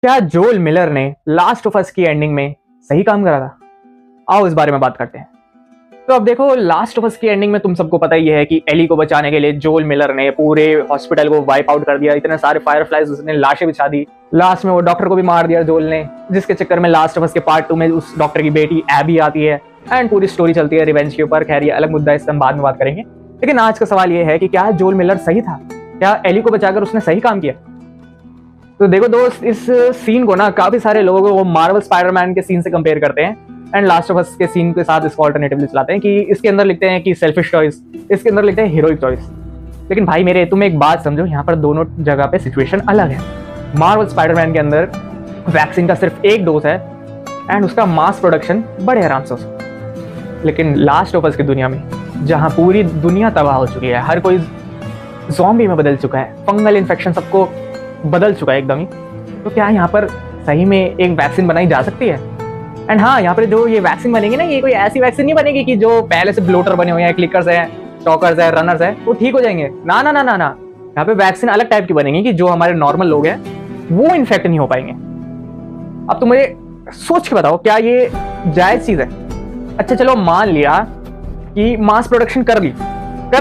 क्या जोल मिलर ने लास्ट ऑफ अस की एंडिंग में सही काम करा था? आओ इस बारे में बात करते हैं। तो अब देखो, लास्ट ऑफ अस की एंडिंग में तुम सबको पता ही है कि एली को बचाने के लिए जोल मिलर ने पूरे हॉस्पिटल को वाइप आउट कर दिया। इतने सारे फायरफ्लाइज उसने लाशें बिछा दी। लास्ट में वो डॉक्टर को भी मार दिया जोल ने, जिसके चक्कर में लास्ट ऑफ अस के पार्ट 2 में उस डॉक्टर की बेटी एबी आती है एंड पूरी स्टोरी चलती है रिवेंज के ऊपर। खैर ये अलग मुद्दा है, इस पर हम बाद में बात करेंगे। लेकिन आज का सवाल ये है कि क्या जोल मिलर सही था? क्या एली को बचाकर उसने सही काम किया? तो देखो दोस्त, इस सीन को ना काफी सारे लोगों को वो मार्वल स्पाइडरमैन के सीन से कंपेयर करते हैं एंड लास्ट ऑफ अस के सीन के साथ इसको ऑल्टरनेटिवली चलाते हैं कि इसके अंदर लिखते हैं कि सेल्फिश चॉइस, इसके अंदर लिखते हैं हीरोइक चॉइस। लेकिन भाई मेरे, तुम एक बात समझो, यहाँ पर दोनों जगह पे सिचुएशन अलग है। मार्वल स्पाइडरमैन के अंदर वैक्सीन का सिर्फ एक डोज है एंड उसका मास प्रोडक्शन बड़े आराम से हो सकता है। लेकिन लास्ट ऑफ अस की दुनिया में, जहाँ पूरी दुनिया तबाह हो चुकी है, हर कोई ज़ॉम्बी में बदल चुका है, फंगल इन्फेक्शन सबको बदल चुका है एकदम ही, तो क्या यहाँ पर सही में एक वैक्सीन बनाई जा सकती है? एंड हाँ, यहाँ पर जो ये वैक्सीन बनेगी ना, ये कोई ऐसी वैक्सीन नहीं बनेगी कि जो पहले से ब्लोटर बने हुए हैं, क्लिकर्स हैं, टॉकर्स हैं, रनर्स हैं, वो ठीक हो जाएंगे। ना ना ना ना ना, यहाँ पे वैक्सीन अलग टाइप की बनेगी कि जो हमारे नॉर्मल लोग हैं वो इन्फेक्ट नहीं हो पाएंगे। अब तुम मुझे सोच के बताओ, क्या ये जायज चीज है? अच्छा चलो, मान लिया कि मास प्रोडक्शन कर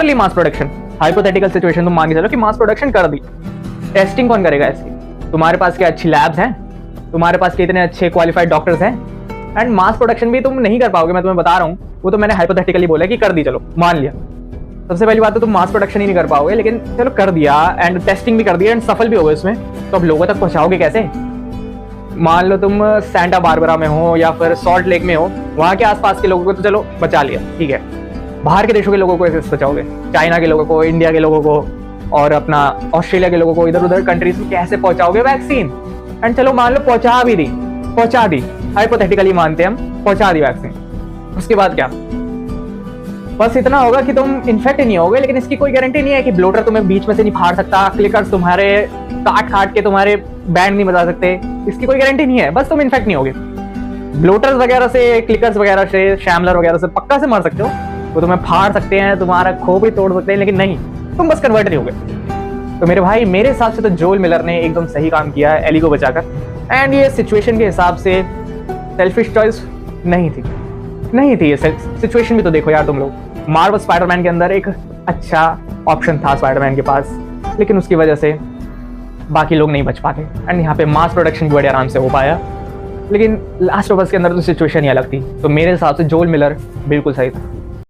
ली मास प्रोडक्शन, हाइपोथेटिकल सिचुएशन, तुम मान के चलो कि मास प्रोडक्शन कर दी। टेस्टिंग कौन करेगा इसकी? तुम्हारे पास क्या अच्छी लैब्स हैं? तुम्हारे पास कितने अच्छे क्वालिफाइड डॉक्टर्स हैं? एंड मास प्रोडक्शन भी तुम नहीं कर पाओगे, मैं तुम्हें बता रहा हूँ। वो तो मैंने हाइपोथेटिकली बोला कि कर दी, चलो मान लिया। सबसे पहली बात तो तुम मास प्रोडक्शन ही नहीं कर पाओगे, लेकिन चलो कर दिया एंड टेस्टिंग भी कर दिया एंड सफल भी हो गए उसमें, तो अब लोगों तक पहुंचाओगे कैसे? मान लो तुम सेंटा बारबरा में हो या फिर सॉल्ट लेक में हो, वहां के आसपास के लोगों को तो चलो बचा लिया, ठीक है। बाहर के देशों के लोगों को कैसे बचाओगे? चाइना के लोगों को, इंडिया के लोगों को और अपना ऑस्ट्रेलिया के लोगों को, इधर उधर कंट्रीज में कैसे पहुंचाओगे वैक्सीन? एंड चलो मान लो पहुंचा दी, हाइपोथेटिकली मानते हैं हम, पहुंचा दी वैक्सीन। उसके बाद क्या? बस इतना होगा कि तुम इन्फेक्ट नहीं होगे, लेकिन इसकी कोई गारंटी नहीं है कि ब्लोटर तुम्हें बीच में से नहीं फाड़ सकता, क्लिकर्स तुम्हारे काट के तुम्हारे बैंड नहीं बजा सकते, इसकी कोई गारंटी नहीं है। बस तुम इन्फेक्ट नहीं होगे। ब्लोटर्स वगैरह से, क्लिकर्स वगैरह से, शैमलर वगैरह से पक्का से मर सकते हो, वो तुम्हें फाड़ सकते हैं, तुम्हारा खो भी तोड़ सकते हैं, लेकिन नहीं, तुम बस कन्वर्ट नहीं होगे। तो मेरे भाई, मेरे हिसाब से तो जोल मिलर ने एकदम सही काम किया है एली को बचाकर। एंड ये सिचुएशन के हिसाब से सेल्फिश चॉइस नहीं थी ये सिचुएशन भी। तो देखो यार तुम लोग, मार्वल स्पाइडरमैन के अंदर एक अच्छा ऑप्शन था स्पाइडरमैन के पास, लेकिन उसकी वजह से बाकी लोग नहीं बच पाते एंड यहाँ पे मास प्रोडक्शन भी बड़े आराम से हो पाया। लेकिन लास्ट ऑफ अस के अंदर तो सिचुएशन ही अलग थी। तो मेरे हिसाब से जोल मिलर बिल्कुल सही था।